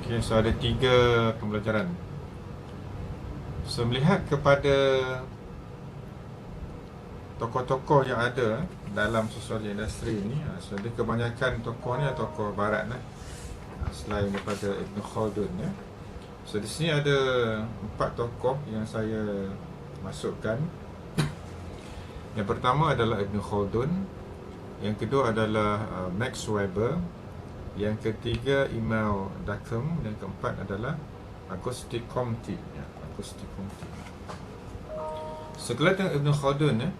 Okay, so ada 3 pembelajaran. So melihat kepada tokoh-tokoh yang ada dalam sosiologi industri ni, so dia kebanyakan tokoh ni tokoh barat lah, selain daripada Ibn Khaldun ya. So di sini ada 4 tokoh yang saya masukkan. Yang pertama adalah Ibn Khaldun, yang kedua adalah Max Weber, yang ketiga Immanuel Durkheim, dan keempat adalah Auguste Comte ya, Auguste Comte. So kalau tengok Ibn Khaldun ya,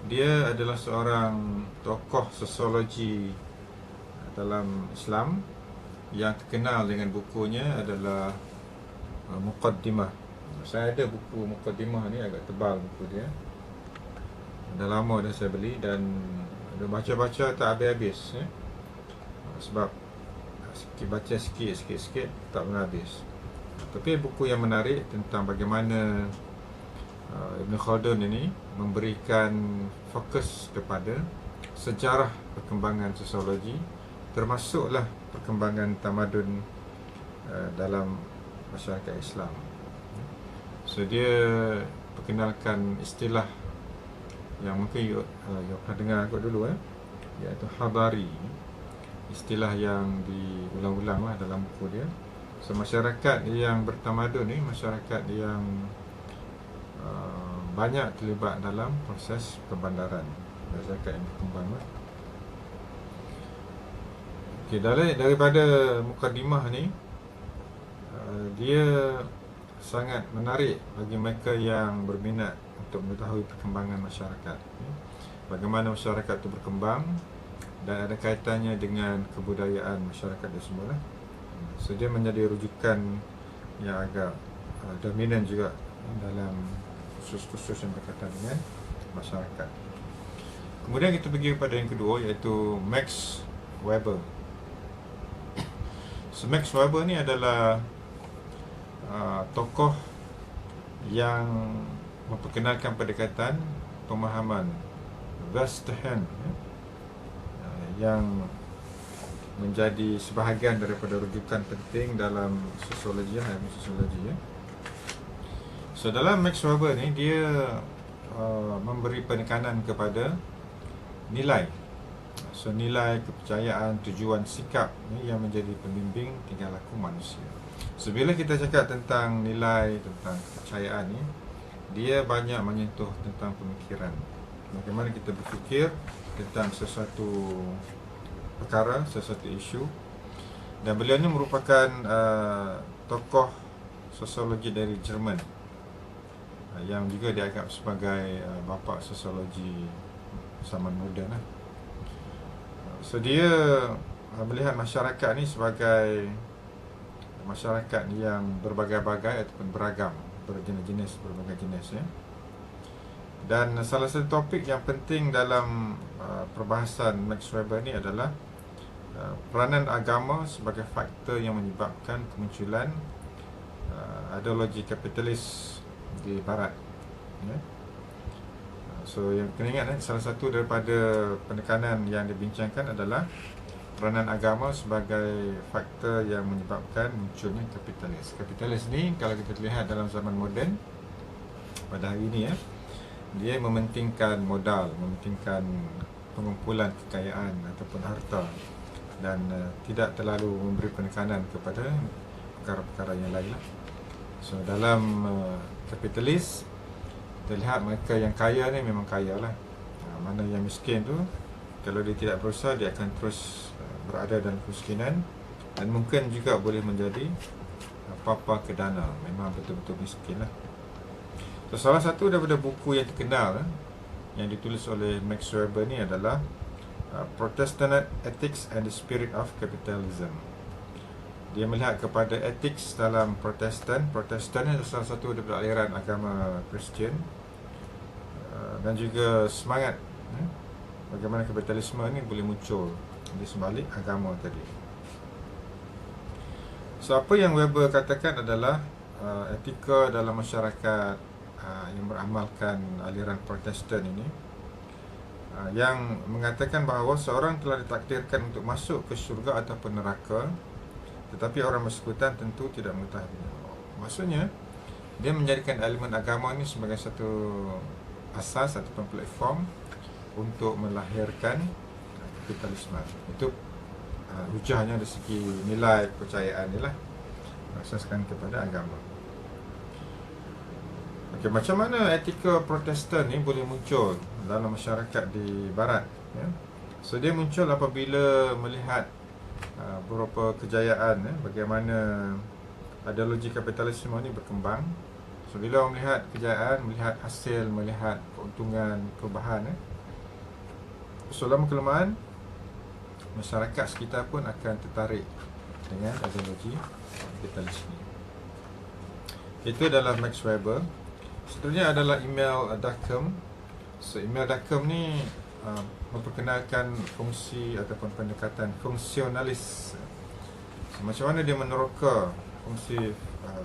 dia adalah seorang tokoh sosiologi dalam Islam yang terkenal dengan bukunya adalah Muqaddimah. Saya ada buku Muqaddimah ni, agak tebal buku dia. Dah lama dah saya beli dan dah baca-baca tak habis-habis ya. Sebab baca sikit-sikit tak pernah habis. Tapi buku yang menarik tentang bagaimana Ibn Khaldun ini memberikan fokus kepada sejarah perkembangan sosiologi, termasuklah perkembangan tamadun dalam masyarakat Islam. So dia perkenalkan istilah yang mungkin you pernah dengar kot dulu iaitu hadari. Istilah yang diulang-ulang lah dalam buku dia. So masyarakat yang bertamadun ni masyarakat yang banyak terlibat dalam proses perbandaran, masyarakat yang berkembang lah. Okay, daripada Muqaddimah ni dia sangat menarik bagi mereka yang berminat untuk mengetahui perkembangan masyarakat, bagaimana masyarakat itu berkembang dan ada kaitannya dengan kebudayaan masyarakat itu semua lah. So dia menjadi rujukan yang agak dominan juga dalam khusus-khusus yang berkaitan dengan masyarakat. Kemudian kita pergi kepada yang kedua, iaitu Max Weber. So Max Weber ni adalah tokoh yang memperkenalkan pendekatan pemahaman Western yang menjadi sebahagian daripada rujukan penting dalam sosiologi ya. So dalam Max Weber ni dia memberi penekanan kepada nilai. So nilai, kepercayaan, tujuan, sikap ni yang menjadi pembimbing tingkah laku manusia. So bila kita cakap tentang nilai, tentang kepercayaan ni, dia banyak menyentuh tentang pemikiran. Bagaimana kita berfikir tentang sesuatu perkara, sesuatu isu. Dan beliau ni merupakan tokoh sosiologi dari Jerman, yang juga dianggap sebagai bapa sosiologi zaman moden lah. So dia melihat masyarakat ni sebagai masyarakat yang berbagai-bagai ataupun beragam, berjenis-jenis, berbagai jenis ya. Dan salah satu topik yang penting dalam perbahasan Max Weber ni adalah peranan agama sebagai faktor yang menyebabkan kemunculan ideologi kapitalis di barat ya. So yang kena ingat salah satu daripada penekanan yang dibincangkan adalah peranan agama sebagai faktor yang menyebabkan munculnya kapitalis. Kapitalis ni kalau kita lihat dalam zaman moden pada hari ini ya, dia mementingkan modal, mementingkan pengumpulan kekayaan ataupun harta, dan tidak terlalu memberi penekanan kepada perkara-perkara yang lain lah. So dalam kapitalis kita lihat mereka yang kaya ni memang kaya lah. Mana yang miskin tu, kalau dia tidak berusaha, dia akan terus berada dalam kemiskinan dan mungkin juga boleh menjadi papa kedana, memang betul-betul miskin lah. So salah satu daripada buku yang terkenal yang ditulis oleh Max Weber ni adalah Protestant Ethics and the Spirit of Capitalism. Dia melihat kepada ethics dalam Protestan. Protestan adalah salah satu daripada aliran agama Kristian, dan juga semangat bagaimana kapitalisme ni boleh muncul di sebalik agama tadi. So apa yang Weber katakan adalah etika dalam masyarakat yang beramalkan aliran Protestan ini, yang mengatakan bahawa seorang telah ditakdirkan untuk masuk ke syurga ataupun neraka tetapi orang bersangkutan tentu tidak mengetahui. Maksudnya dia menjadikan elemen agama ini sebagai satu asas ataupun platform untuk melahirkan kapitalisme. Itu hujahnya dari segi nilai kepercayaan ni lah, asaskan kepada agama. Okey, macam mana etika Protestan ni boleh muncul dalam masyarakat di Barat? Ya? So dia muncul apabila melihat beberapa kejayaan, bagaimana ideologi kapitalisme ni berkembang. So bila orang melihat kejayaan, melihat hasil, melihat keuntungan, perubahan, so lama kelamaan masyarakat sekitar pun akan tertarik dengan ideologi kapitalisme. Itu adalah Max Weber. Seterusnya adalah Emile Durkheim. So Emile Durkheim ni memperkenalkan fungsi ataupun pendekatan fungsionalis. So, macam mana dia meneroka fungsi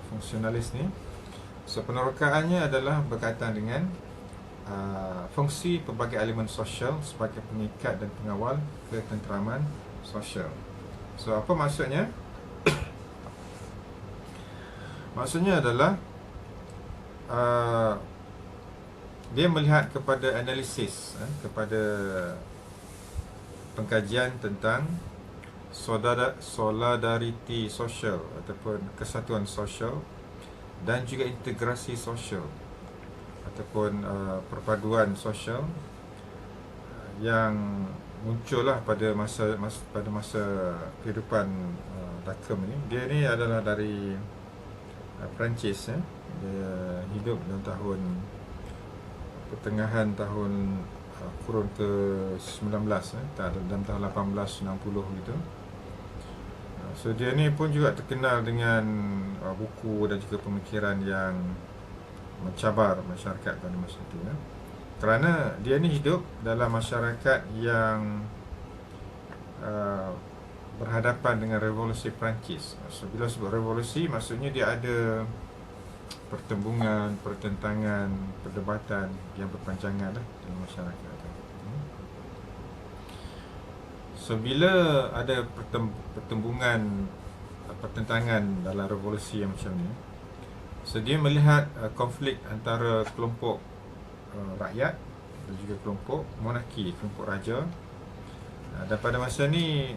fungsionalis ni? So penerokaannya adalah berkaitan dengan fungsi pelbagai elemen sosial sebagai pengikat dan pengawal ketenteraman sosial. So apa maksudnya? Maksudnya adalah dia melihat kepada analisis, kepada pengkajian tentang solidariti sosial ataupun kesatuan sosial dan juga integrasi sosial ataupun perpaduan sosial yang muncullah pada masa kehidupan Durkheim ni. Dia ni adalah dari Perancis, dia hidup dalam tahun pertengahan tahun kurun ke-19, dalam tahun 1860 gitu. So dia ni pun juga terkenal dengan buku dan juga pemikiran yang mencabar masyarakat pada masa itu, kerana dia ni hidup dalam masyarakat yang berhadapan dengan revolusi Perancis. So bila sebut revolusi, maksudnya dia ada pertembungan, pertentangan, perdebatan yang berpanjangan dalam masyarakat. So bila ada pertembungan, pertentangan dalam revolusi yang macam ni, so dia melihat konflik antara kelompok rakyat dan juga kelompok monarki, kelompok raja. Dan pada masa ni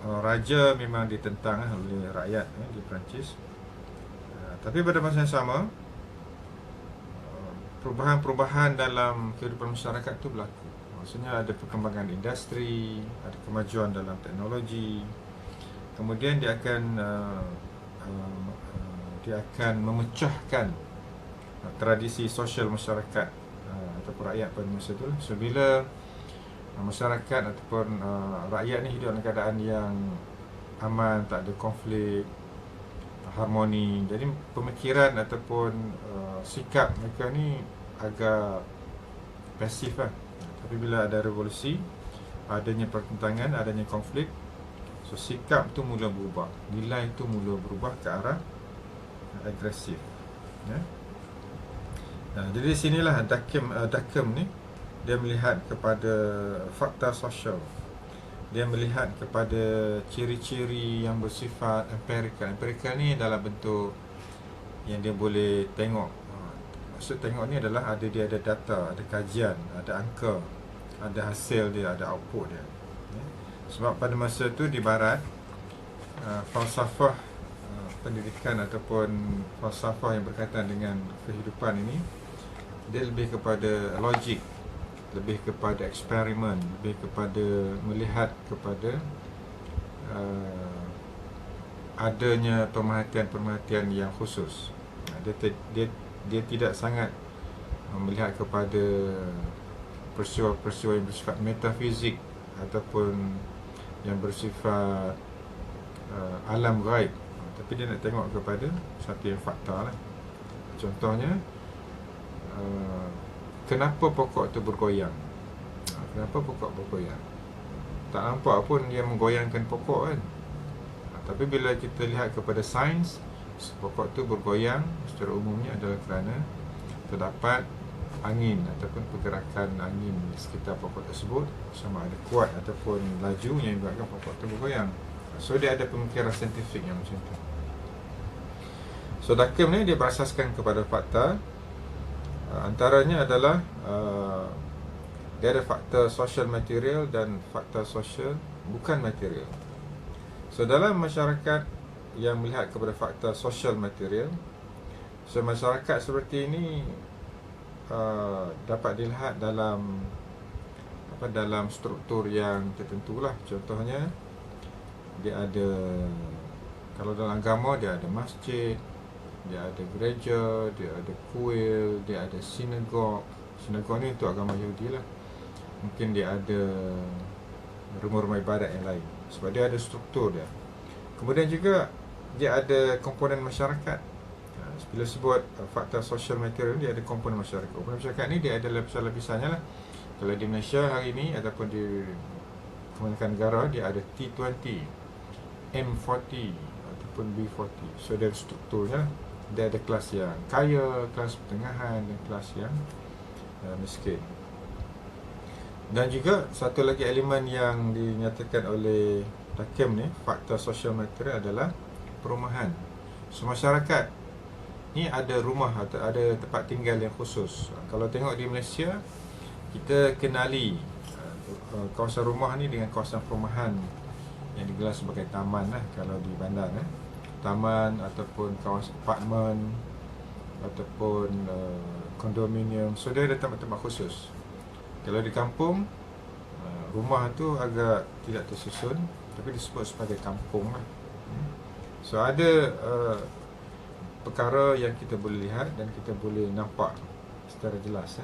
raja memang ditentang oleh rakyat di Perancis. Tapi pada masa yang sama, perubahan-perubahan dalam kehidupan masyarakat tu berlaku. Maksudnya ada perkembangan industri, ada kemajuan dalam teknologi. Kemudian dia akan memecahkan tradisi sosial masyarakat ataupun rakyat pada masa itu. So bila masyarakat ataupun rakyat ni hidup dalam keadaan yang aman, tak ada konflik, harmoni, jadi pemikiran ataupun sikap mereka ni agak pasif lah. Tapi bila ada revolusi, adanya pertentangan, adanya konflik, so sikap tu mula berubah, nilai tu mula berubah ke arah agresif, ya? Jadi di sinilah Durkheim ni dia melihat kepada fakta sosial. Dia melihat kepada ciri-ciri yang bersifat empirikal. Empirikal ni dalam bentuk yang dia boleh tengok. Maksud tengok ni adalah dia ada data, ada kajian, ada angka, ada hasil dia, ada output dia. Sebab pada masa tu di Barat, falsafah pendidikan ataupun falsafah yang berkaitan dengan kehidupan ini, dia lebih kepada logik, lebih kepada eksperimen, lebih kepada melihat kepada adanya pemerhatian-pemerhatian yang khusus. Dia tidak sangat melihat kepada peristiwa-peristiwa yang bersifat metafizik ataupun yang bersifat alam gaib, tapi dia nak tengok kepada satu yang fakta lah. Contohnya, kenapa pokok tu bergoyang? Kenapa pokok bergoyang? Tak nampak pun dia menggoyangkan pokok kan. Tapi bila kita lihat kepada sains, pokok tu bergoyang secara umumnya adalah kerana terdapat angin ataupun pergerakan angin di sekitar pokok tersebut, sama ada kuat ataupun laju yang menyebabkan pokok tu bergoyang. So dia ada pemikiran saintifik yang macam tu. So Durkheim ni dia berasaskan kepada fakta. Antaranya adalah dia ada fakta social material dan fakta social bukan material. So dalam masyarakat yang melihat kepada fakta social material, so masyarakat seperti ini dapat dilihat dalam dalam struktur yang tertentu lah. Contohnya dia ada, kalau dalam agama dia ada masjid, dia ada gereja, dia ada kuil, dia ada sinagog. Sinagog ni untuk agama Yahudi lah. Mungkin dia ada rumah-rumah ibadat yang lain, sebab dia ada struktur dia. Kemudian juga dia ada komponen masyarakat. Bila sebut fakta social material, dia ada komponen masyarakat. Komponen masyarakat ni dia ada lapisan-lapisannya lah. Kalau di Malaysia hari ni ataupun di kebanyakan negara, dia ada T20, M40 ataupun B40. So dia ada strukturnya. Dia ada kelas yang kaya, kelas pertengahan dan kelas yang miskin. Dan juga satu lagi elemen yang dinyatakan oleh Durkheim ni, fakta social material, adalah perumahan. So masyarakat ni ada rumah atau ada tempat tinggal yang khusus. Kalau tengok di Malaysia, kita kenali kawasan rumah ni dengan kawasan perumahan yang digelar sebagai taman lah kalau di bandar. Taman ataupun kawasan apartmen ataupun kondominium. So dia ada tempat-tempat khusus. Kalau di kampung, rumah tu agak tidak tersusun, tapi disebut sebagai kampung lah. So ada perkara yang kita boleh lihat dan kita boleh nampak secara jelas.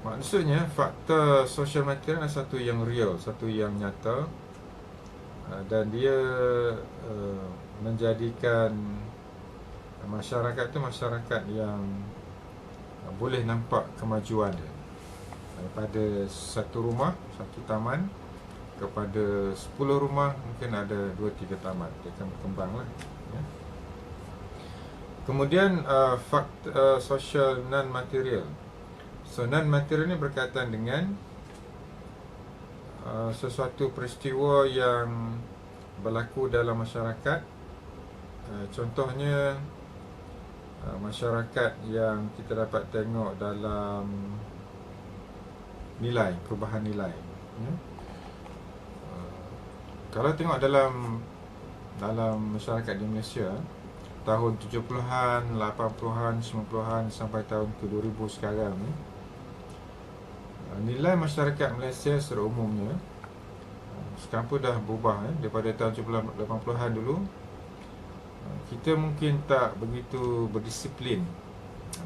Maksudnya fakta social material adalah satu yang real, satu yang nyata, dan dia menjadikan masyarakat tu masyarakat yang boleh nampak kemajuan dia. Daripada satu rumah, satu taman, kepada 10 rumah, mungkin ada 2-3 taman. Dia akan berkembang lah, ya. Kemudian fakta social non-material. So non-material ni berkaitan dengan sesuatu peristiwa yang berlaku dalam masyarakat. Contohnya masyarakat yang kita dapat tengok dalam nilai, perubahan nilai, ya. Kalau tengok dalam masyarakat di Malaysia tahun 70-an, 80-an, 90-an sampai tahun ke 2000 sekarang ni, nilai masyarakat Malaysia secara umumnya sekarang pun dah berubah, daripada tahun 70-an, 80-an dulu. Kita mungkin tak begitu berdisiplin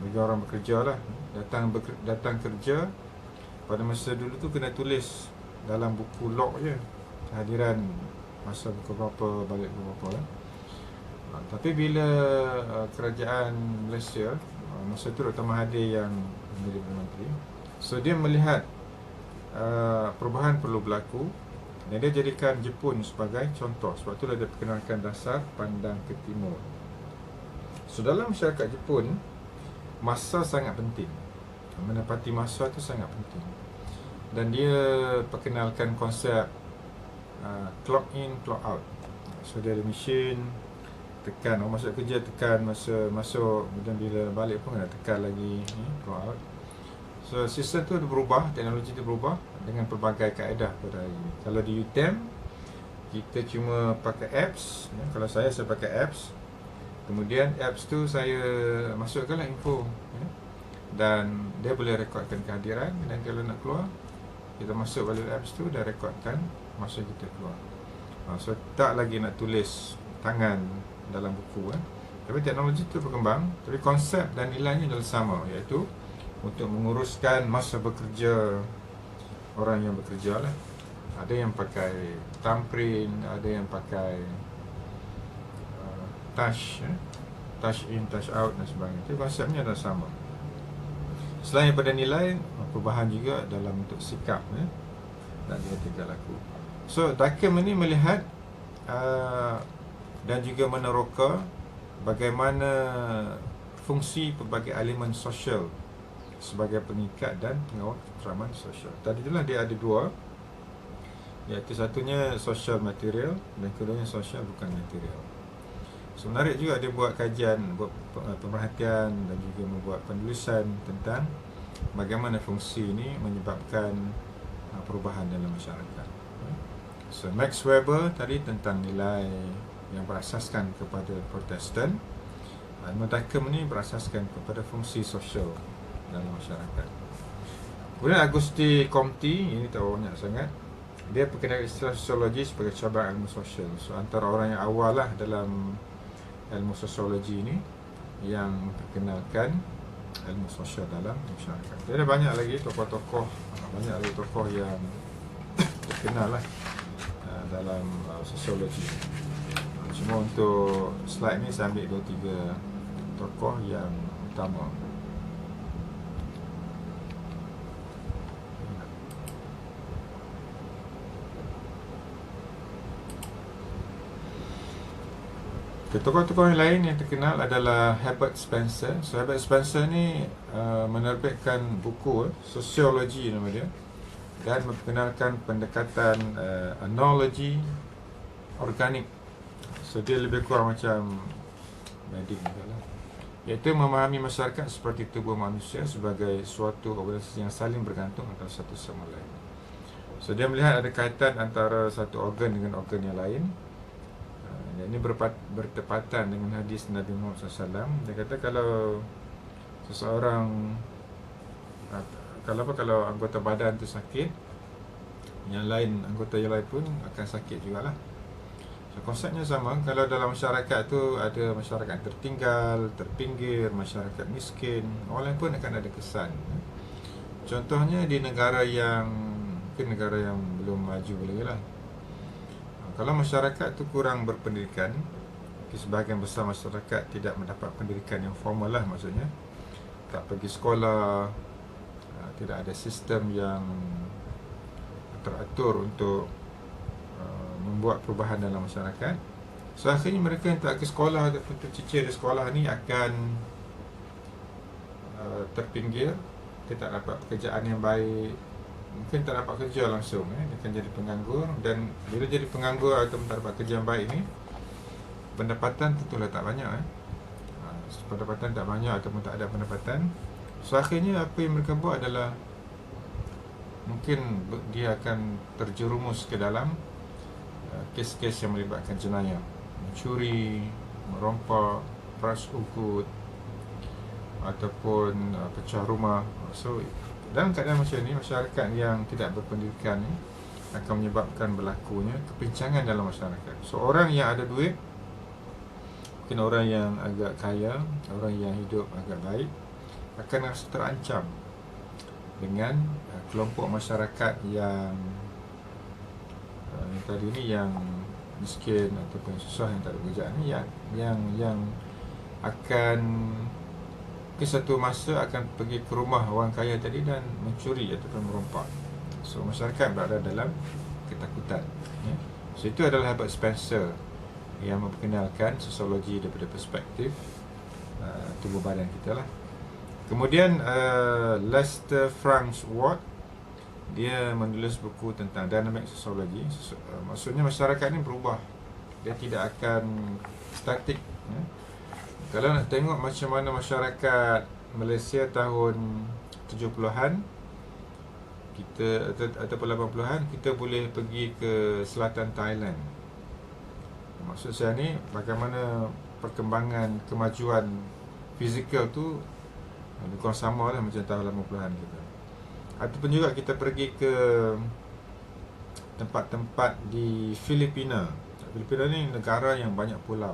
bagi orang bekerja lah. Datang kerja pada masa dulu tu kena tulis dalam buku log je, kehadiran masa pukul berapa, balik pukul berapa, ya. Tapi bila kerajaan Malaysia, masa tu Dr. Mahathir yang menjadi Perdana Menteri, so dia melihat perubahan perlu berlaku dan dia jadikan Jepun sebagai contoh. Sebab itulah dia perkenalkan dasar pandang ke timur. So dalam masyarakat Jepun, masa sangat penting. Menepati masa tu sangat penting. Dan dia perkenalkan konsep clock in, clock out. So dia ada mesin, tekan, orang masuk kerja tekan, masa masuk, kemudian bila balik pun kena tekan lagi, clock out. So sistem tu berubah, teknologi tu berubah dengan pelbagai kaedah pada hari ini. Kalau di UTM, kita cuma pakai apps, ya. Kalau saya pakai apps. Kemudian apps tu saya masukkanlah info, ya. Dan dia boleh rekodkan kehadiran. Dan kalau nak keluar, kita masuk balik apps tu, dah rekodkan masa kita keluar. So tak lagi nak tulis tangan dalam buku, Tapi teknologi tu berkembang, tapi konsep dan nilainya adalah sama, iaitu untuk menguruskan masa bekerja orang yang bekerja lah. Ada yang pakai thumbprint, ada yang pakai touch in, touch out dan sebagainya. Jadi konsepnya adalah sama. Selain daripada nilai, perubahan juga dalam bentuk sikap, dan juga tingkah laku. So Durkheim ini melihat dan juga meneroka bagaimana fungsi pelbagai elemen sosial sebagai pengikat dan pengawal kesetaraan sosial. Tadi itulah dia ada dua. iaitu satunya social material dan keduanya social bukan material. So, menarik juga dia buat kajian, buat pemerhatian dan juga membuat penulisan tentang bagaimana fungsi ini menyebabkan perubahan dalam masyarakat. So, Max Weber tadi tentang nilai yang berasaskan kepada Protestan. Edmund Durkheim ni berasaskan kepada fungsi sosial dalam masyarakat. Kemudian Auguste Comte, ini tak banyak sangat. Dia berkenal istilah sosiologi sebagai cabang ilmu sosial. So, antara orang yang awal lah dalam ilmu sosiologi ini yang memperkenalkan ilmu sosial dalam masyarakat. Jadi ada banyak lagi tokoh-tokoh, banyak lagi tokoh yang terkenal lah dalam sosiologi. Cuma untuk slide ni saya ambil 2-3 tokoh yang utama. Tokoh-tokoh yang lain yang terkenal adalah Herbert Spencer. So, Herbert Spencer ni menerbitkan buku Sosiologi nama dia, dan memperkenalkan pendekatan analogi organik. So, dia lebih kurang macam medik lah, iaitu memahami masyarakat seperti tubuh manusia sebagai suatu organisasi yang saling bergantung antara satu sama lain. So, dia melihat ada kaitan antara satu organ dengan organ yang lain. Ini bertepatan dengan hadis Nabi Muhammad SAW. Dia kata kalau seseorang, kalau anggota badan tu sakit, yang lain, anggota yang lain pun akan sakit jugalah. So, konsepnya sama. Kalau dalam masyarakat tu ada masyarakat tertinggal, terpinggir, masyarakat miskin, orang lain pun akan ada kesan. Contohnya di negara yang mungkin negara yang belum maju lagi lah. Kalau masyarakat tu kurang berpendidikan, sebahagian besar masyarakat tidak mendapat pendidikan yang formal lah, maksudnya tak pergi sekolah, tidak ada sistem yang teratur untuk membuat perubahan dalam masyarakat. So, akhirnya mereka yang tak ke sekolah ataupun tercicir di sekolah ni akan terpinggir, dia tak dapat pekerjaan yang baik, mungkin tak dapat kerja langsung, dia akan jadi penganggur. Dan bila jadi penganggur atau tak dapat kerja yang baik ni, pendapatan tentulah tak banyak. Pendapatan tak banyak ataupun tak ada pendapatan. So, akhirnya apa yang mereka buat adalah mungkin dia akan terjerumus ke dalam kes-kes yang melibatkan jenayah, mencuri, merompak, peras ukut ataupun pecah rumah. So, dalam keadaan macam ni, masyarakat yang tidak berpendidikan ni akan menyebabkan berlakunya kepincangan dalam masyarakat. So, orang yang ada duit, mungkin orang yang agak kaya, orang yang hidup agak baik, akan rasa terancam dengan kelompok masyarakat yang tadi ni, yang miskin ataupun susah, yang tak ada pekerjaan ni, yang akan ke satu masa akan pergi ke rumah orang kaya tadi dan mencuri ataupun merompak. So, masyarakat berada dalam ketakutan. So, itu adalah Herbert Spencer yang memperkenalkan sosiologi daripada perspektif tubuh badan kita lah. Kemudian Lester Frank Ward, dia menulis buku tentang dynamic sosiologi. Maksudnya masyarakat ni berubah, dia tidak akan statik. Kalau nak tengok macam mana masyarakat Malaysia tahun 70-an kita ataupun 80-an, kita boleh pergi ke selatan Thailand. Maksud saya ni, bagaimana perkembangan kemajuan fizikal tu lebih kurang sama lah macam tahun 80-an kita. Ataupun juga kita pergi ke tempat-tempat di Filipina. Filipina ni negara yang banyak pulau.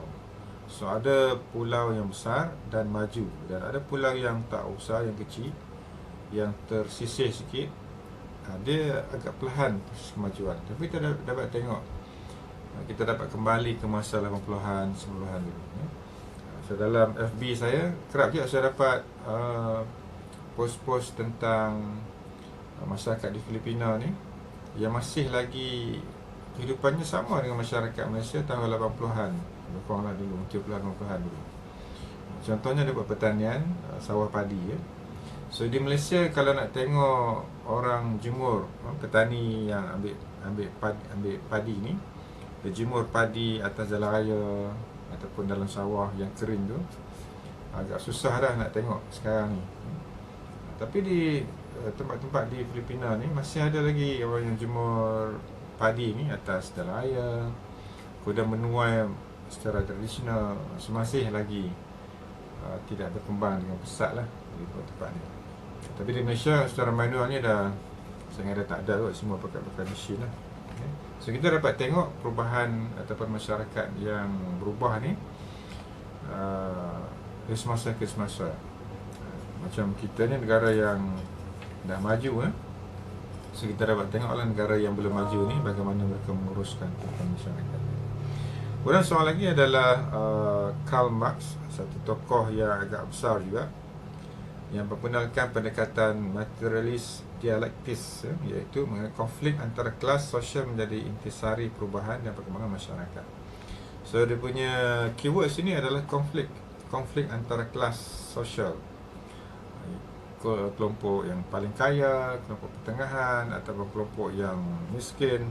So, ada pulau yang besar dan maju, dan ada pulau yang tak besar, yang kecil, yang tersisih sikit. Dia agak perlahan proses kemajuan. Tapi kita dapat tengok, kita dapat kembali ke masa 80-an, 90-an dulu. So, dalam FB saya, kerap juga saya dapat post-post tentang masyarakat di Filipina ni yang masih lagi kehidupannya sama dengan masyarakat Malaysia tahun 80-an. Kuranglah dulu, 70-an, 80-an dulu. Contohnya dia buat pertanian, sawah padi ya. So, di Malaysia kalau nak tengok orang jemur, petani yang ambil ambil padi ni, dia jemur padi atas jalan raya ataupun dalam sawah yang kering tu. Agak susah dah nak tengok sekarang ni. Tapi di tempat-tempat di Filipina ni masih ada lagi orang yang jemur padi ni atas jalan raya, kemudian menuai secara tradisional. Masih lagi tidak berkembang dengan pesat lah di tempat ni. Tapi di Malaysia secara manualnya dah sangat dah tak ada kot, semua pakai mesin lah. So kita dapat tengok perubahan ataupun masyarakat yang berubah ni dari semasa ke semasa. Macam kita ni negara yang dah maju so kita dapat tengoklah negara yang belum maju ni bagaimana mereka menguruskan masyarakat. Kemudian soal lagi adalah Karl Marx, satu tokoh yang agak besar juga, yang memperkenalkan pendekatan materialis dialektis, iaitu konflik antara kelas sosial menjadi intisari perubahan dan perkembangan masyarakat. So dia punya keyword sini adalah konflik antara kelas sosial, kelompok yang paling kaya, kelompok pertengahan ataupun kelompok yang miskin.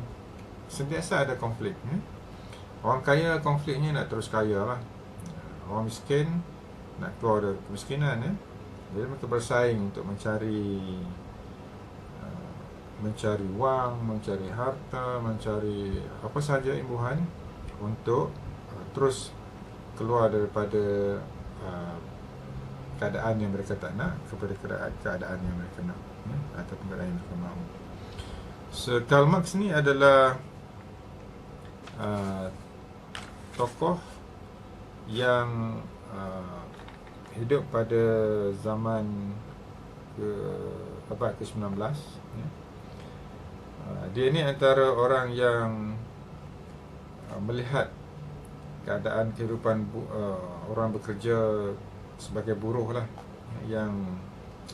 Sentiasa ada konflik. Orang kaya konfliknya nak terus kaya lah. Orang miskin nak keluar dari kemiskinan. Jadi mereka bersaing untuk mencari wang, mencari harta, mencari apa sahaja imbuhan untuk terus keluar daripada keadaan yang mereka tak nak kepada keadaan yang mereka nak, ataupun keadaan yang mereka mahu. So Karl Marx ni adalah tokoh yang hidup pada zaman abad ke-19. Dia ni antara orang yang melihat keadaan kehidupan orang bekerja sebagai buruh lah, yang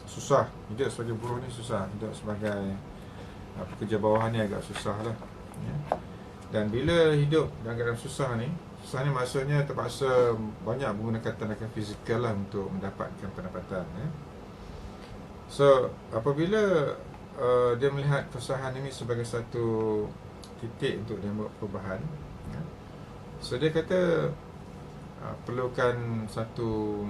susah. Hidup sebagai buruh ni susah, hidup sebagai pekerja bawah ni agak susah lah. Dan bila hidup dalam keadaan susah ni maksudnya terpaksa banyak menggunakan tenaga fizikal lah untuk mendapatkan pendapatan. So apabila dia melihat kesusahan ini sebagai satu titik untuk dia buat perubahan, so dia kata perlukan satu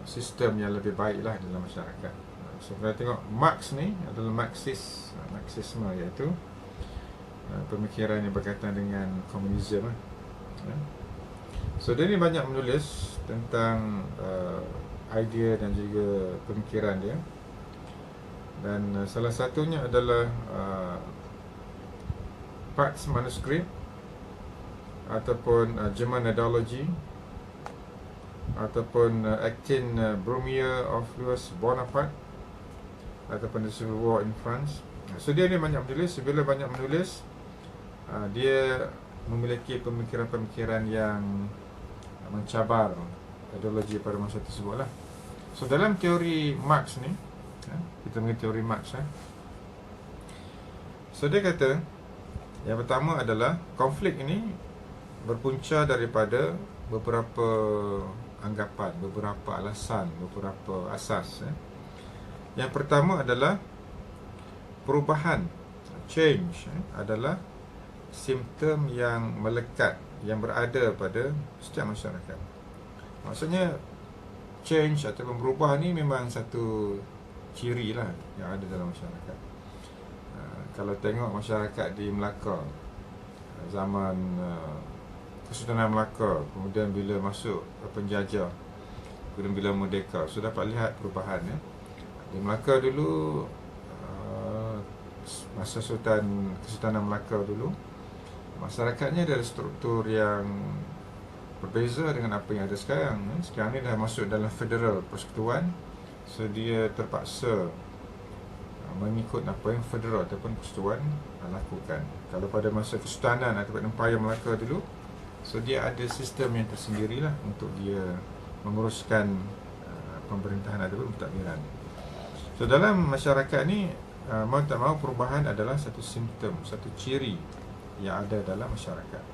sistem yang lebih baik lah dalam masyarakat. So kita tengok Marx ni adalah Marxisme, iaitu pemikiran yang berkaitan dengan komunisme. So dia ni banyak menulis tentang idea dan juga pemikiran dia. Dan salah satunya adalah Pax Manuscript ataupun German Ideology ataupun Actin Brumaire of Louis Bonaparte ataupun The Civil War in France. So dia ni banyak menulis. Bila banyak menulis, dia memiliki pemikiran-pemikiran yang mencabar ideologi pada masa tersebut lah. So dalam teori Marx ni, kita mengenai teori Marx, so dia kata yang pertama adalah konflik ini berpunca daripada beberapa anggapan, beberapa alasan, beberapa asas. Yang pertama adalah perubahan, change, adalah simptom yang melekat, yang berada pada setiap masyarakat. Maksudnya change ataupun berubah ni memang satu ciri lah yang ada dalam masyarakat. Kalau tengok masyarakat di Melaka zaman Kesultanan Melaka, kemudian bila masuk penjajah, kemudian bila merdeka, so dapat lihat perubahan. Di Melaka dulu, masa Kesultanan Melaka dulu, masyarakatnya ada struktur yang berbeza dengan apa yang ada sekarang. Sekarang ni dah masuk dalam federal persekutuan, so dia terpaksa mengikut apa yang federal ataupun persekutuan lakukan. Kalau pada masa Kesultanan ataupun Empayar Melaka dulu, so dia ada sistem yang tersendirilah untuk dia menguruskan pemerintahan ataupun pentadbiran. So dalam masyarakat ni, mau tak mau perubahan adalah satu simptom, satu ciri yang ada dalam masyarakat.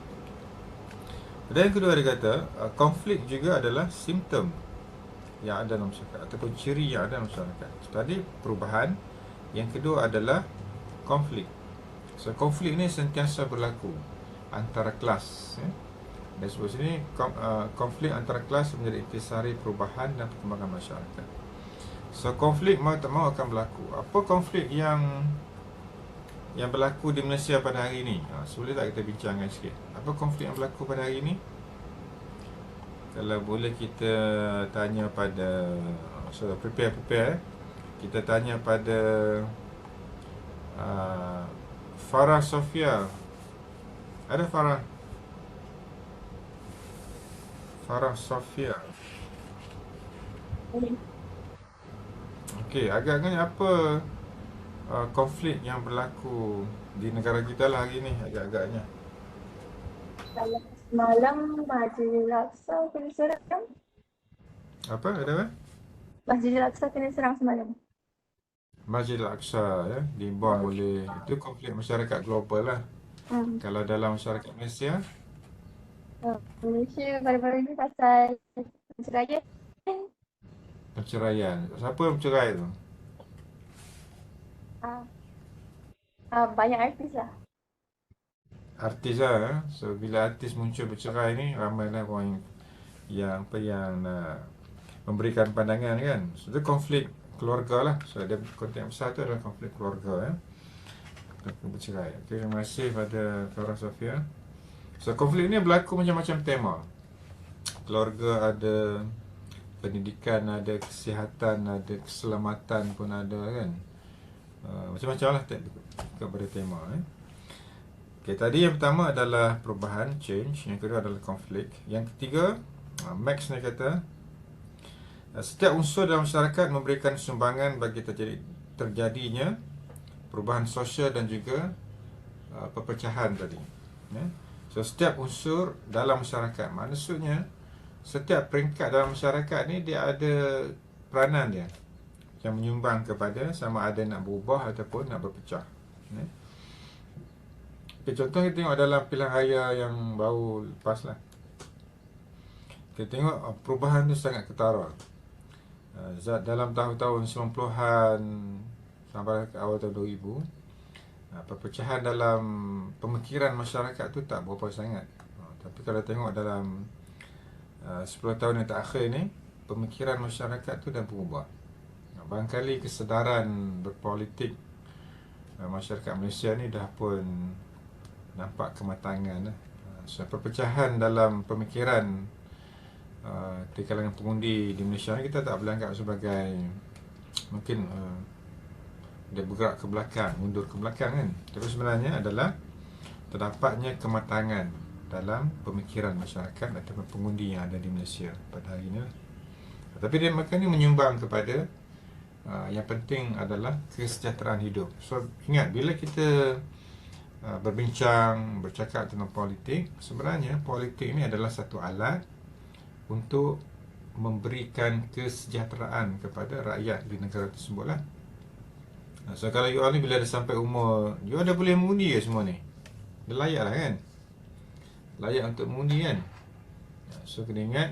Dan yang kedua dia kata, konflik juga adalah simptom yang ada dalam masyarakat ataupun ciri yang ada dalam masyarakat. Tadi perubahan, yang kedua adalah konflik. So konflik ni sentiasa berlaku antara kelas, ya. Dan sebab sini konflik antara kelas menjadi intisari perubahan dan perkembangan masyarakat. So konflik mau tak mau akan berlaku. Apa konflik yang berlaku di Malaysia pada hari ini? Boleh tak kita bincangkan sikit? Apa konflik yang berlaku pada hari ini? Kalau boleh kita tanya pada, so prepare. Kita tanya pada Farah Sofia. Ada Farah? Farah Sofia. Okey, agak-agaknya apa konflik yang berlaku di negara kita lah hari ni agak-agaknya? Kalau semalam Masjidil Aqsa kena serang. Apa? Ada apa? Masjidil Aqsa kena serang semalam. Masjid Al-Aqsa, ya, dibom oleh, itu konflik masyarakat global lah. Hmm. Kalau dalam masyarakat Malaysia, Malaysia baru-baru ni pasal perceraian. perceraian. Siapa yang bercerai tu? Ah, banyak artis lah. Artis lah, ya. So bila artis muncul bercerai ni, ramai lah orang yang nak memberikan pandangan kan. So itu konflik keluarga lah. So ada konteks yang besar tu adalah konflik keluarga, ya. Bercerai. Okay, terima kasih pada Farah Sofia. So konflik ni berlaku macam-macam tema. Keluarga ada, pendidikan ada, kesihatan ada, keselamatan pun ada kan. Macam-macam lah kepada tema. Okay, tadi yang pertama adalah perubahan, change. Yang kedua adalah konflik. Yang ketiga, Max ni kata, setiap unsur dalam masyarakat memberikan sumbangan bagi terjadinya perubahan sosial dan juga perpecahan tadi. So setiap unsur dalam masyarakat, maksudnya setiap peringkat dalam masyarakat ni dia ada peranan dia yang menyumbang kepada sama ada nak berubah ataupun nak berpecah. Okay, contoh kita tengok dalam pilihan raya yang baru lepas lah. Kita tengok perubahan tu sangat ketara. Dalam tahun-tahun 90-an sampai ke awal tahun 2000, perpecahan dalam pemikiran masyarakat tu tak berapa sangat. Tapi kalau tengok dalam 10 tahun yang terakhir ni, pemikiran masyarakat tu dah berubah. Barangkali kesedaran berpolitik masyarakat Malaysia ni dah pun nampak kematangan. So perpecahan dalam pemikiran di kalangan pengundi di Malaysia ni kita tak boleh anggap sebagai mungkin dia bergerak ke belakang, mundur ke belakang kan. Tapi sebenarnya adalah terdapatnya kematangan dalam pemikiran masyarakat ataupun pengundi yang ada di Malaysia pada hari ini. Tapi mereka ni menyumbang kepada yang penting adalah kesejahteraan hidup. So ingat, bila kita berbincang, bercakap tentang politik, sebenarnya politik ini adalah satu alat untuk memberikan kesejahteraan kepada rakyat di negara tersebut lah. So kalau you all ni bila dah sampai umur, you all dah boleh mengundi ke semua ni? Dah layak lah kan? Layak untuk mengundi kan? So kena ingat,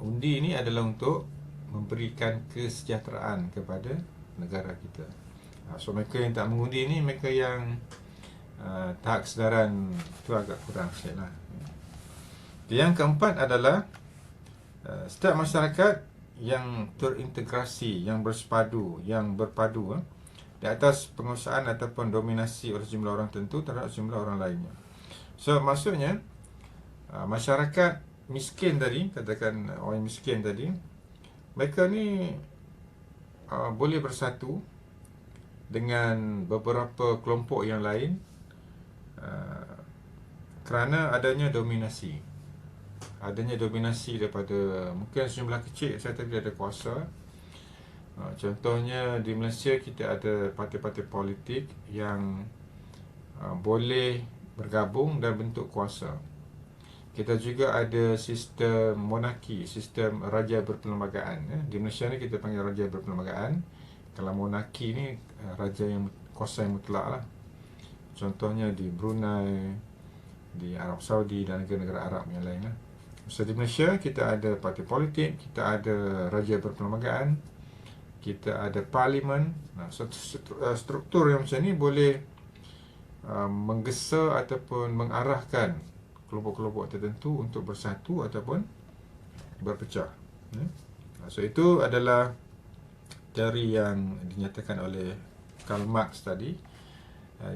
undi ni adalah untuk memberikan kesejahteraan kepada negara kita. So mereka yang tak mengundi ni, mereka yang tahap kesedaran tu agak kurang sikit lah. Yang keempat adalah setiap masyarakat yang terintegrasi, yang bersepadu, yang berpadu di atas penguasaan ataupun dominasi oleh sejumlah orang tertentu terhadap sejumlah orang lainnya. So maksudnya masyarakat miskin tadi, katakan orang miskin tadi, mereka ni boleh bersatu dengan beberapa kelompok yang lain kerana adanya dominasi. Adanya dominasi daripada mungkin sejumlah kecil saya tadi ada kuasa. Contohnya di Malaysia kita ada parti-parti politik yang boleh bergabung dan bentuk kuasa. Kita juga ada sistem monarki, sistem raja berperlembagaan. Di Malaysia ni kita panggil raja berperlembagaan. Kalau monarki ni raja yang kuasa yang mutlak lah. Contohnya di Brunei, di Arab Saudi dan negara-negara Arab yang lain lah. So di Malaysia kita ada parti politik, kita ada raja berperlembagaan, kita ada parlimen. Struktur yang macam ni boleh menggesa ataupun mengarahkan kelompok-kelompok tertentu untuk bersatu ataupun berpecah. So itu adalah teori yang dinyatakan oleh Karl Marx tadi,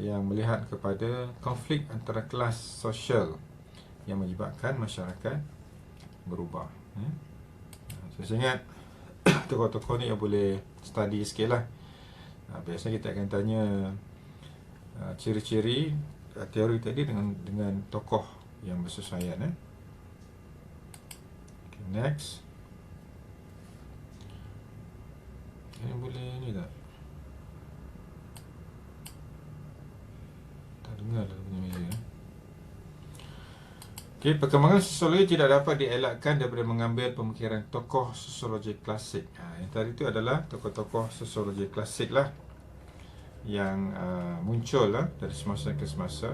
yang melihat kepada konflik antara kelas sosial yang menyebabkan masyarakat berubah. Saya ingat tokoh-tokoh ni yang boleh study sikit lah. Biasanya kita akan tanya ciri-ciri teori tadi dengan tokoh yang bersesuaian. Okay, next. Ini boleh ni tak? Tak dengar lah punya meja. Okay, perkembangan sosiologi tidak dapat dielakkan daripada mengambil pemikiran tokoh sosiologi klasik. Yang tadi itu adalah tokoh-tokoh sosiologi klasik lah, yang muncul lah dari semasa ke semasa.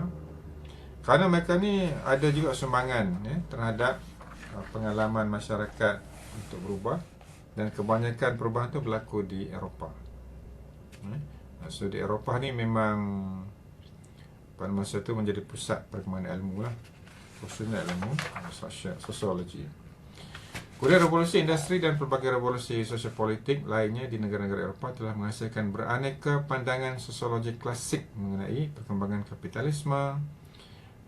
Kerana mereka ni ada juga sumbangan terhadap pengalaman masyarakat untuk berubah, dan kebanyakan perubahan tu berlaku di Eropah. So di Eropah ni memang pada masa tu menjadi pusat perkembangan ilmu lah, khususnya ilmu sosiologi. Kemudian revolusi industri dan pelbagai revolusi sosiopolitik lainnya di negara-negara Eropah telah menghasilkan beraneka pandangan sosiologi klasik mengenai perkembangan kapitalisme,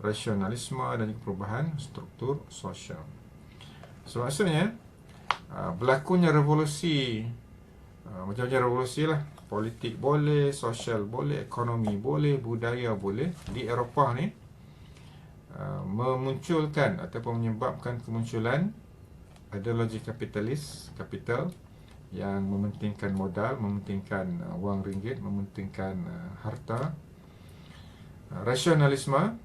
rasionalisme dan juga perubahan struktur sosial. So maksudnya berlakunya revolusi, macam-macam revolusi lah, politik boleh, sosial boleh, ekonomi boleh, budaya boleh, di Eropah ni memunculkan ataupun menyebabkan kemunculan ideologi kapital yang mementingkan modal, mementingkan wang ringgit, mementingkan harta. Rasionalisme,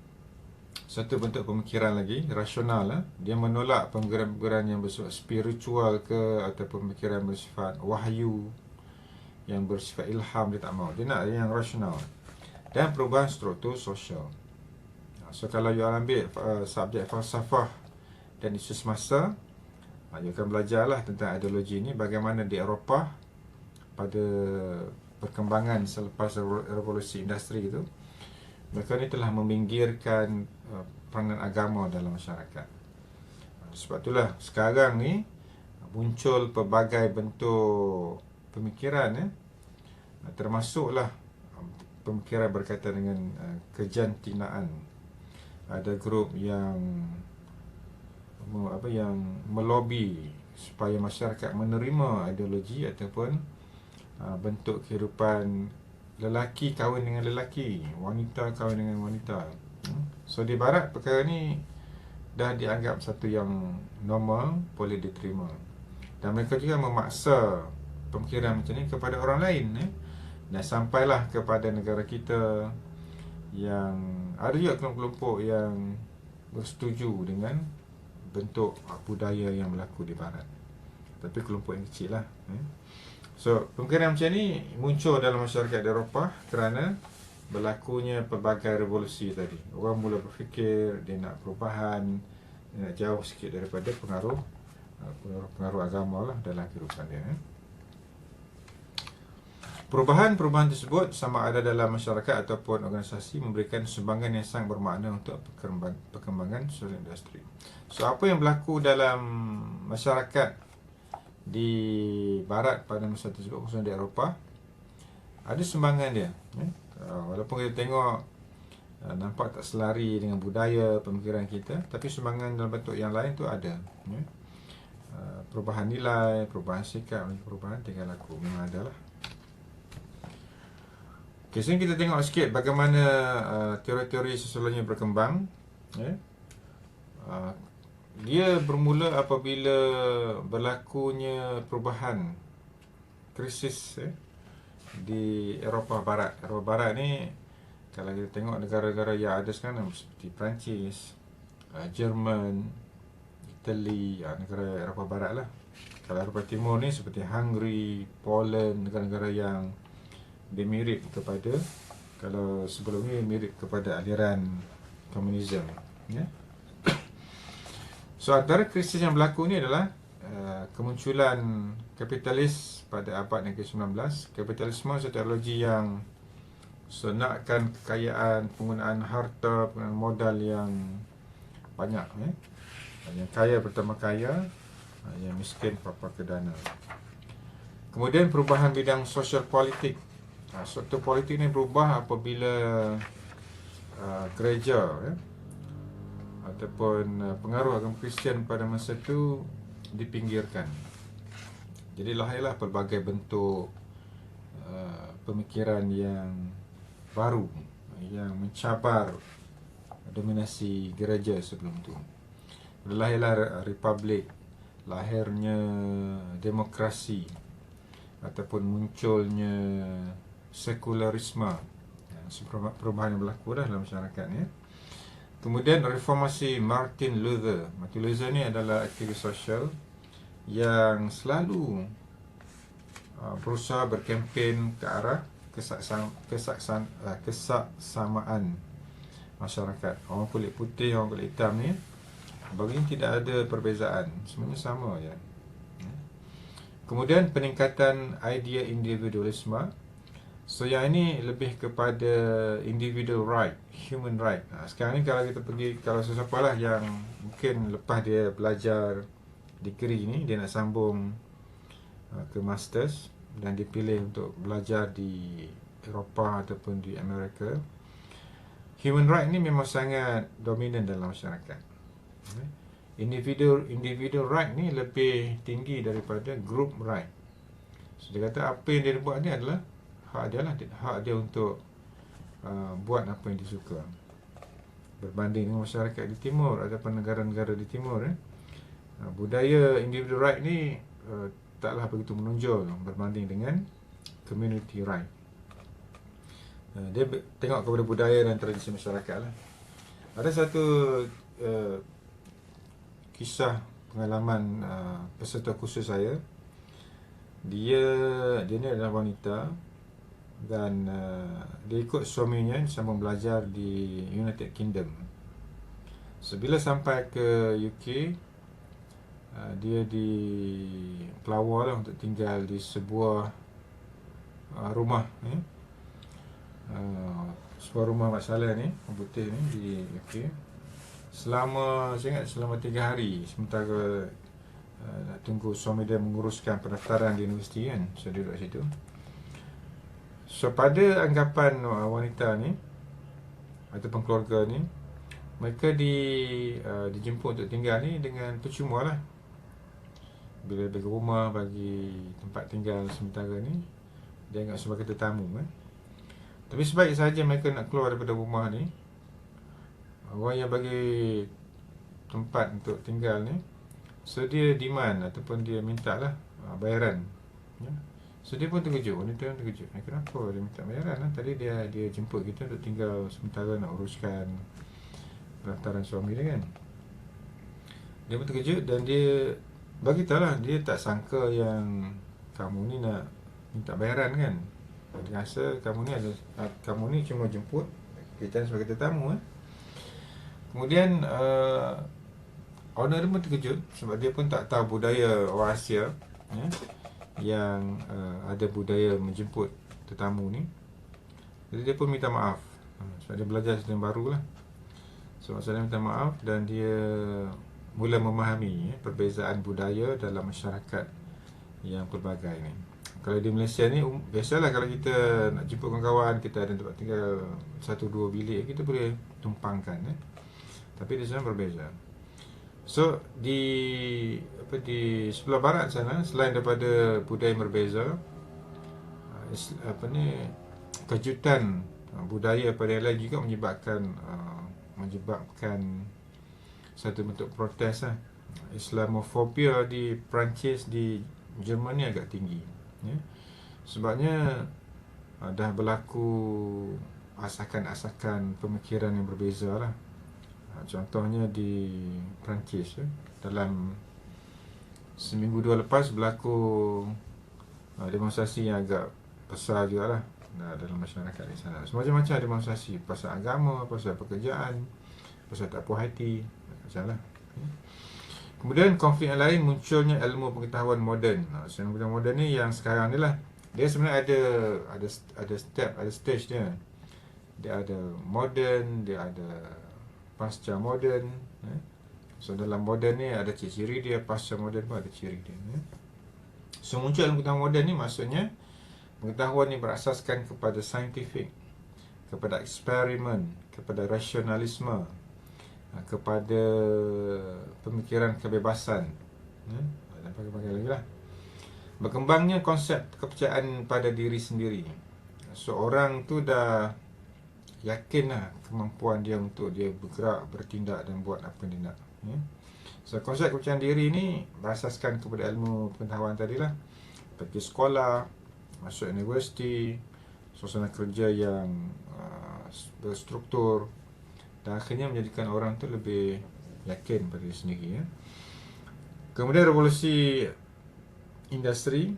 satu bentuk pemikiran lagi, rasional lah. Dia menolak pemikiran-pemikiran yang bersifat spiritual ke, ataupun pemikiran bersifat wahyu, yang bersifat ilham, dia tak mahu. Dia nak yang rasional. Dan perubahan struktur sosial. So kalau you ambil subjek falsafah dan isu semasa, you akan belajarlah tentang ideologi ini, bagaimana di Eropah pada perkembangan selepas revolusi industri itu, mereka ni telah meminggirkan peranan agama dalam masyarakat. Sebab itulah sekarang ni muncul pelbagai bentuk pemikiran, termasuklah pemikiran berkaitan dengan kejantinaan. Ada grup yang melobi supaya masyarakat menerima ideologi ataupun bentuk kehidupan lelaki kahwin dengan lelaki, wanita kahwin dengan wanita. So di barat perkara ni dah dianggap satu yang normal, boleh diterima. Dan mereka juga memaksa pemikiran macam ni kepada orang lain, dan sampailah kepada negara kita, yang ada juga kelompok-kelompok yang bersetuju dengan bentuk budaya yang berlaku di barat, tapi kelompok yang kecil lah. So pemikiran macam ni muncul dalam masyarakat di Eropah kerana berlakunya pelbagai revolusi tadi. Orang mula berfikir dia nak perubahan, dia nak jauh sikit daripada pengaruh agama lah dalam kehidupan dia. Perubahan-perubahan tersebut sama ada dalam masyarakat ataupun organisasi memberikan sumbangan yang sangat bermakna untuk perkembangan sosial industri. So apa yang berlaku dalam masyarakat di barat pada masa tersebut, khususnya di Eropah, ada sumbangan dia. Walaupun kita tengok nampak tak selari dengan budaya pemikiran kita, tapi sumbangan dalam bentuk yang lain tu ada. Perubahan nilai, perubahan sikap, perubahan tingkah laku memang ada lah. Okay, sekarang kita tengok sikit bagaimana teori-teori sosiologi berkembang. Dia bermula apabila berlakunya perubahan, krisis di Eropah Barat. Eropah Barat ni, kalau kita tengok negara-negara yang ada sekarang seperti Perancis, Jerman, Itali, negara Eropah Barat lah. Kalau Eropah Timur ni seperti Hungary, Poland, negara-negara yang dia mirip kepada, kalau sebelum ni mirip kepada aliran komunisme. So antara krisis yang berlaku ni adalah kemunculan kapitalis pada abad yang ke-19. Kapitalisme satu ideologi yang So nakkan kekayaan, penggunaan harta, penggunaan modal yang banyak, yang kaya bertambah kaya, yang miskin papa ke dana. Kemudian perubahan bidang sosial politik. Struktur politik ni berubah apabila gereja ataupun pengaruh agama Kristian pada masa itu dipinggirkan. Jadi lahirlah pelbagai bentuk pemikiran yang baru yang mencabar dominasi gereja sebelum itu. Lahirlah republik, lahirnya demokrasi, ataupun munculnya sekularisme. Perubahan yang berlaku dah dalam masyarakat ni. Kemudian reformasi Martin Luther. Martin Luther ni adalah aktivis sosial yang selalu berusaha berkempen ke arah kesaksamaan masyarakat. Orang kulit putih, orang kulit hitam ni, baginya tidak ada perbezaan, semuanya sama je. Kemudian peningkatan idea individualisme. So yang ini lebih kepada individual right, human right. Sekarang ni kalau kita pergi, kalau sesiapa lah yang mungkin lepas dia belajar degree ni, dia nak sambung ke masters dan dipilih untuk belajar di Eropah ataupun di Amerika, human right ni memang sangat dominan dalam masyarakat. Individual right ni lebih tinggi daripada group right. So dia kata apa yang dia buat ni adalah hak dia lah, hak dia untuk buat apa yang dia suka. Berbanding dengan masyarakat di timur ataupun negara-negara di timur, budaya individual right ni taklah begitu menonjol berbanding dengan community right. Dia tengok kepada budaya dan tradisi masyarakat lah. Ada satu kisah pengalaman peserta kursus saya. Dia ni adalah wanita dan dia ikut suaminya sambung belajar di United Kingdom. So bila sampai ke UK, dia pelawar lah untuk tinggal di sebuah rumah sebuah rumah Mak Saleh ni, orang putih ni di UK. Saya ingat selama 3 hari sementara nak tunggu suami dia menguruskan pendaftaran di universiti kan. So dia duduk situ. So pada anggapan wanita ni ataupun keluarga ni, mereka dijemput untuk tinggal ni dengan percuma lah. Bila bagi rumah, bagi tempat tinggal sementara ni, dia anggap sebagai tetamu Tapi sebaik sahaja mereka nak keluar daripada rumah ni, orang yang bagi tempat untuk tinggal ni, so dia demand ataupun dia minta lah bayaran. So dia pun terkejut, wanita pun terkejut. Kenapa dia minta bayaran lah? Tadi dia jemput kita untuk tinggal sementara nak uruskan pendaftaran suami dia kan. Dia pun terkejut dan dia bagi tahu lah, dia tak sangka yang kamu ni nak minta bayaran kan. Dia rasa kamu ni cuma jemput kita sebagai tetamu Kemudian owner dia pun terkejut sebab dia pun tak tahu budaya orang Asia yang ada budaya menjemput tetamu ni. Jadi dia pun minta maaf sebab dia belajar sesuatu yang baru lah. So maksudnya minta maaf dan dia mula memahami perbezaan budaya dalam masyarakat yang pelbagai ni. Kalau di Malaysia ni biasalah kalau kita nak jemput kawan-kawan, kita ada tempat tinggal 1-2 bilik, kita boleh tumpangkan Tapi di sana berbeza. So di sebelah barat sana, selain daripada budaya yang berbeza, kejutan budaya pada yang lain juga menyebabkan satu bentuk protes Islamofobia di Perancis, di Germany agak tinggi sebabnya dah berlaku asakan-asakan pemikiran yang berbeza lah. Contohnya di Perancis dalam seminggu 2 lepas berlaku demonstrasi yang agak besar juga lah dalam masyarakat di sana. Macam-macam demonstrasi pasal agama, pasal pekerjaan, pasal tak puas hati, macam lah. Kemudian konflik yang lain, munculnya ilmu pengetahuan moden. Ilmu pengetahuan moden ni yang sekarang ni lah, dia sebenarnya ada step, ada stage dia. dia ada moden, dia ada pasca moden. So dalam moden ni ada ciri-ciri dia, pasca moden pun ada ciri dia. So muncul dalam pengetahuan moden ni maksudnya pengetahuan ni berasaskan kepada saintifik, kepada eksperimen, kepada rasionalisme, kepada pemikiran kebebasan, dan berbagai lagi lah. Berkembangnya konsep kepercayaan pada diri sendiri. Seorang tu dah yakin lah kemampuan dia untuk dia bergerak, bertindak dan buat apa dia nak. So konsep kepercayaan diri ni berasaskan kepada ilmu pengetahuan tadi lah. Pergi sekolah, masuk universiti, suasana kerja yang berstruktur, dan akhirnya menjadikan orang tu lebih yakin pada diri sendiri. Kemudian revolusi industri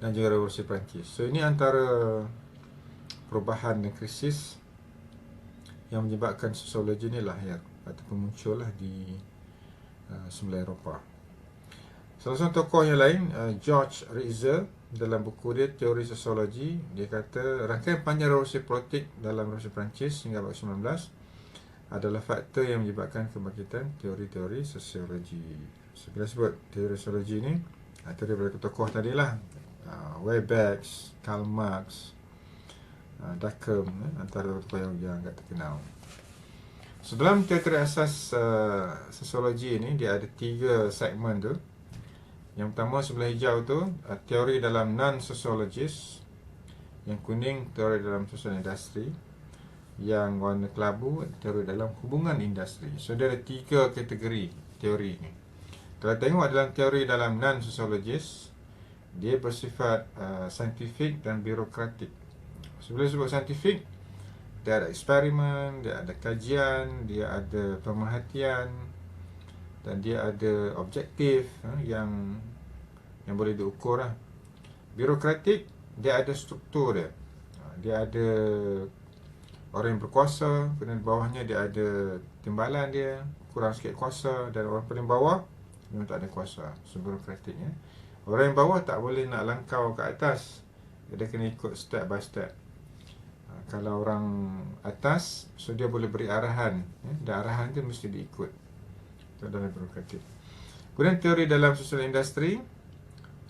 dan juga revolusi Perancis. So ini antara perubahan dan krisis yang menyebabkan sosiologi ni lahir ataupun muncul lah di sebelah Eropah. Salah satu tokoh yang lain, George Rizal, dalam buku dia Teori Sosiologi, dia kata rangkaian panjang revolusi politik dalam revolusi Perancis hingga abad 19 adalah faktor yang menyebabkan kebangkitan teori-teori sosiologi. So, bila sebut teori sosiologi ni, teori daripada tokoh tadilah, Webex, Karl Marx, Durkheim, antara tokoh yang agak terkenal. So, dalam teori asas sosiologi ni, dia ada 3 segmen tu. Yang pertama sebelah hijau tu teori dalam non-sociologist, yang kuning teori dalam sosial industri, yang warna kelabu teori dalam hubungan industri. So dia ada 3 kategori teori ni. Kalau tengok dalam teori dalam non-sociologist, dia bersifat saintifik dan birokratik. Sebelum sebut saintifik, dia ada eksperimen, dia ada kajian, dia ada pemerhatian, dan dia ada objektif yang boleh diukur lah. Birokratik, dia ada struktur dia. Dia ada orang yang berkuasa, kemudian di bawahnya dia ada timbalan dia, kurang sikit kuasa, dan orang paling bawah memang tak ada kuasa. So birokratiknya, orang yang bawah tak boleh nak langkau ke atas, dia kena ikut step by step. Kalau orang atas, so dia boleh beri arahan, dan arahan tu mesti diikut. Itu dalam birokratik. Kemudian teori dalam sosial industri.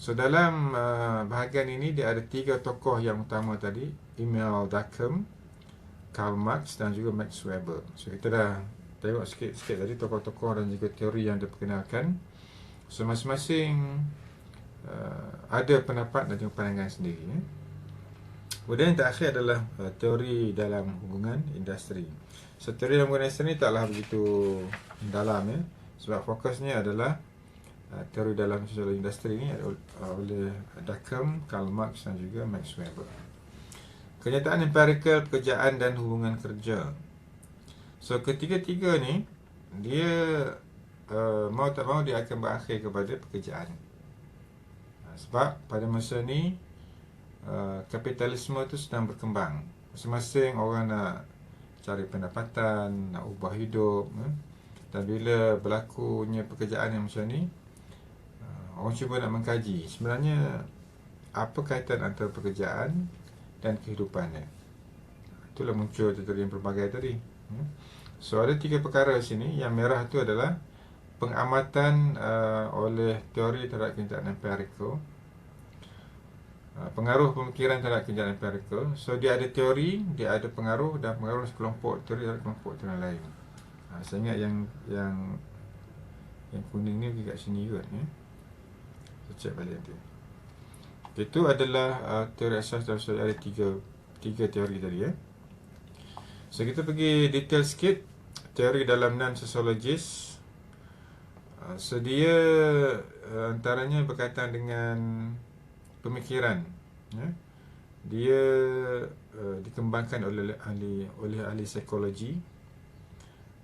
So dalam bahagian ini dia ada 3 tokoh yang utama tadi, Emile Durkheim, Karl Marx dan juga Max Weber. So kita dah tengok sikit-sikit tadi tokoh-tokoh dan juga teori yang diperkenalkan. So masing-masing ada pendapat dan juga pandangan sendiri. Kemudian yang terakhir adalah teori dalam hubungan industri. So teori dalam hubungan industri ni taklah begitu dalam, sebab fokusnya adalah teori dalam sosial industri ni oleh Durkheim, Karl Marx dan juga Max Weber. Kenyataan empirical pekerjaan dan hubungan kerja. So ketiga-tiga ni dia mau tak mau dia akan berakhir kepada pekerjaan. Sebab pada masa ni kapitalisme tu sedang berkembang. Masing-masing orang nak cari pendapatan, nak ubah hidup, dan bila berlakunya pekerjaan yang macam ni, orang cuba nak mengkaji sebenarnya apa kaitan antara pekerjaan dan kehidupannya. Itulah muncul teori yang pelbagai tadi. So ada 3 perkara sini. Yang merah tu adalah pengamatan oleh teori terhadap kenyataan empirical, pengaruh pemikiran terhadap kenyataan empirical. So dia ada teori, dia ada pengaruh, dan pengaruh sekelompok teori terhadap kelompok teori lain. Saya ingat yang kuning ni pergi kat sini juga ni. Saya cek balik nanti. Itu adalah teori asas dalam ada 3 teori tadi. So kita pergi detail sikit. Teori dalam non-sociologist. So dia antaranya berkaitan dengan pemikiran. Dia dikembangkan oleh ahli psikologi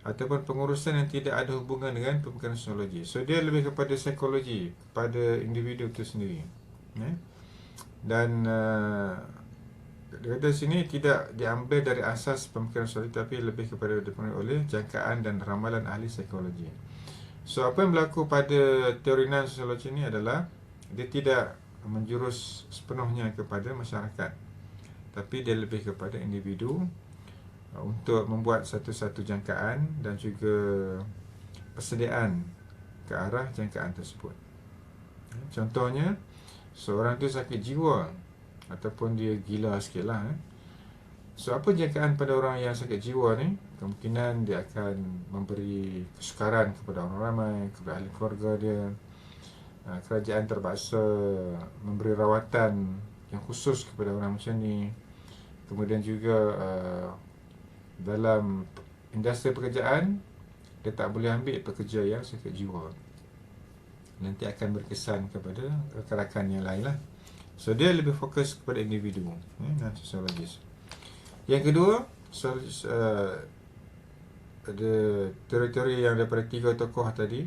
ataupun pengurusan yang tidak ada hubungan dengan pemikiran sosiologi. So dia lebih kepada psikologi, kepada individu itu sendiri. Dan dia kata sini tidak diambil dari asas pemikiran sosiologi, tapi lebih kepada dipengaruhi oleh jangkaan dan ramalan ahli psikologi. So apa yang berlaku pada teori non-sosiologi ini adalah dia tidak menjurus sepenuhnya kepada masyarakat. tapi dia lebih kepada individu untuk membuat satu-satu jangkaan dan juga persediaan ke arah jangkaan tersebut. Contohnya, seorang tu sakit jiwa ataupun dia gila sikit lah. So, apa jangkaan pada orang yang sakit jiwa ni? Kemungkinan dia akan memberi kesukaran kepada orang ramai, kepada ahli keluarga dia. Kerajaan terpaksa memberi rawatan yang khusus kepada orang macam ni. Kemudian juga dalam industri pekerjaan, dia tak boleh ambil pekerja yang sakit jiwa. Nanti akan berkesan kepada rakan-rakan yang lain lah. So, dia lebih fokus kepada individu dan sosiologis. Yang kedua, ada teori-teori yang daripada 3 tokoh tadi.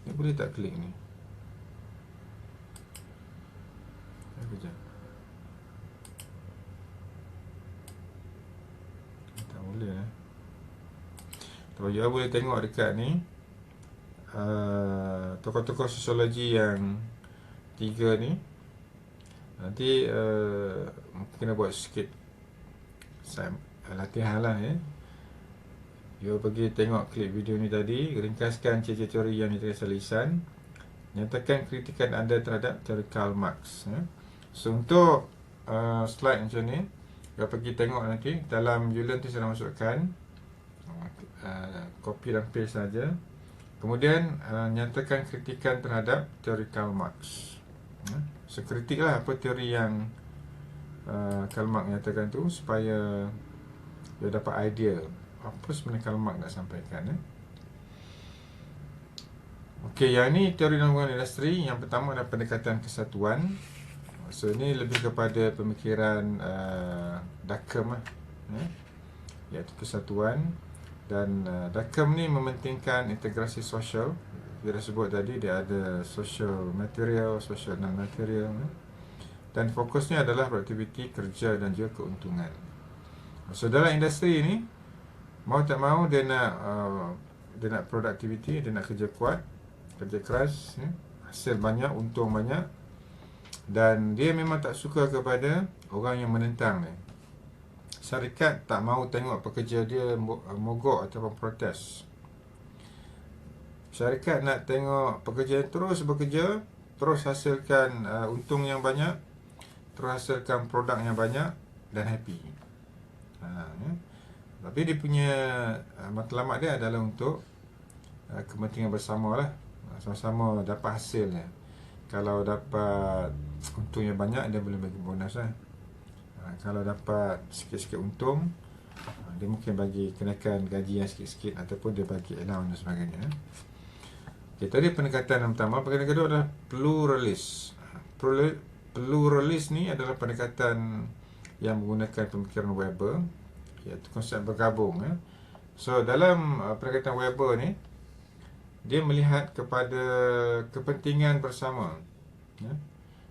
Ni boleh tak klik ni? Kejap. Tak boleh Kalau you boleh tengok dekat ni, tokoh-tokoh sosiologi yang 3 ni. Nanti kena buat sikit latihan lah You pergi tengok klip video ni tadi, ringkaskan teori yang ditulis lisan, nyatakan kritikan anda terhadap teori Karl Marx. So, untuk slide macam ni, you pergi tengok nanti. Dalam you nanti saya masukkan copy dan paste saja. Kemudian nyatakan kritikan terhadap teori Karl Marx. So, kritik lah apa teori yang Karl Marx nyatakan tu, supaya dia dapat idea apa sebenarnya Karl Marx nak sampaikan. Okey, yang ni teori dalam hubungan industri. Yang pertama adalah pendekatan kesatuan. So, ini lebih kepada pemikiran Durkheim lah, iaitu kesatuan. Dan Durkheim ni mementingkan integrasi sosial. Dia dah sebut tadi, dia ada social material, social non-material. Dan fokusnya adalah produktiviti, kerja dan juga keuntungan. So, dalam industri ni, mau tak mau dia nak produktiviti, dia nak kerja kuat, kerja keras, hasil banyak, untung banyak. Dan dia memang tak suka kepada orang yang menentang ni. Syarikat tak mahu tengok pekerja dia mogok ataupun protes. Syarikat nak tengok pekerja terus bekerja, terus hasilkan untung yang banyak, terus hasilkan produk yang banyak dan happy. Tapi dia punya matlamat dia adalah untuk kepentingan bersama lah. Sama-sama dapat hasilnya. Kalau dapat untung yang banyak, dia boleh bagi bonus lah. Kalau dapat sikit-sikit untung, dia mungkin bagi kenakan gaji yang sikit-sikit, ataupun dia bagi allowance dan sebagainya. Okay, tadi pendekatan yang pertama. Pendekatan kedua adalah pluralis. Pluralis ni adalah pendekatan yang menggunakan pemikiran Weber, iaitu konsep bergabung. So, dalam pendekatan Weber ni, dia melihat kepada kepentingan bersama.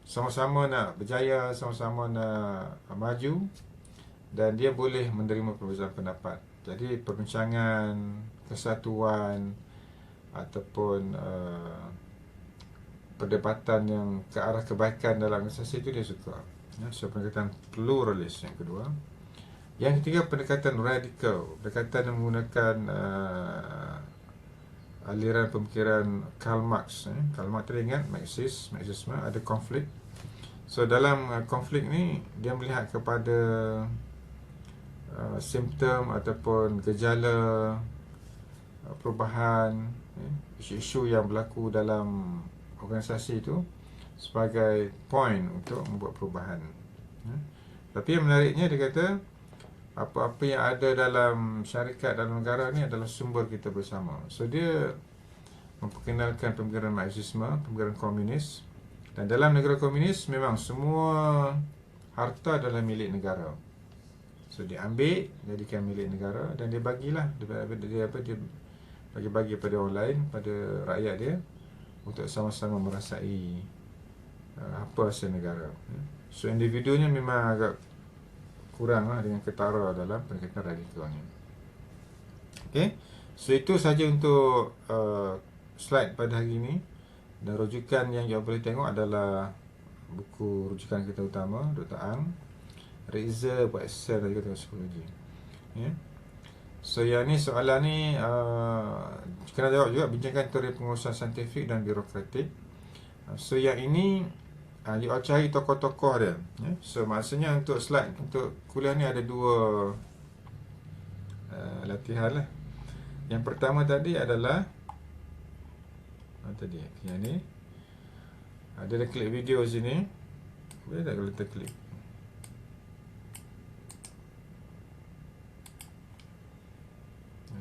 Sama-sama nak berjaya, sama-sama nak maju, dan dia boleh menerima perbezaan pendapat. Jadi, perbincangan, kesatuan, ataupun perdebatan yang ke arah kebaikan dalam organisasi itu dia suka. So, pendekatan pluralis yang kedua. Yang ketiga, pendekatan radikal. Pendekatan yang menggunakan aliran pemikiran Karl Marx. Karl Marx tadi ingat, Marxisme, ada konflik. So, dalam konflik ni, dia melihat kepada simptom ataupun gejala perubahan, isu-isu yang berlaku dalam organisasi itu sebagai point untuk membuat perubahan. Tapi yang menariknya, dia kata apa-apa yang ada dalam syarikat, dalam negara ni adalah sumber kita bersama. So, dia memperkenalkan pemikiran Marxisme, pemikiran komunis. Dan dalam negara komunis, memang semua harta adalah milik negara. So, dia ambil, jadikan milik negara, dan dia bagilah, dia bagi-bagi pada orang lain, pada rakyat dia, untuk sama-sama merasai apa hasil negara. So, individunya memang agak kurang lah dengan ketara dalam pendekatan radikal ni. Okay, so itu saja untuk slide pada hari ini. Dan rujukan yang you boleh tengok adalah buku rujukan kita utama, Dr. Ang. Reza buat Excel juga tengok psikologi. Ya. So yang ni soalan ni kena jawab juga, bincangkan teori pengurusan saintifik dan birokratik. So yang ini you all cari tokoh-tokoh dia, ya. So maksudnya untuk slide untuk kuliah ni ada dua latihan lah. Yang pertama tadi adalah tadi yang ni ada klik video sini. Boleh tak kalau kita klik?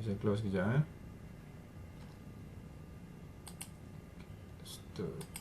Saya close sekejap. Stop.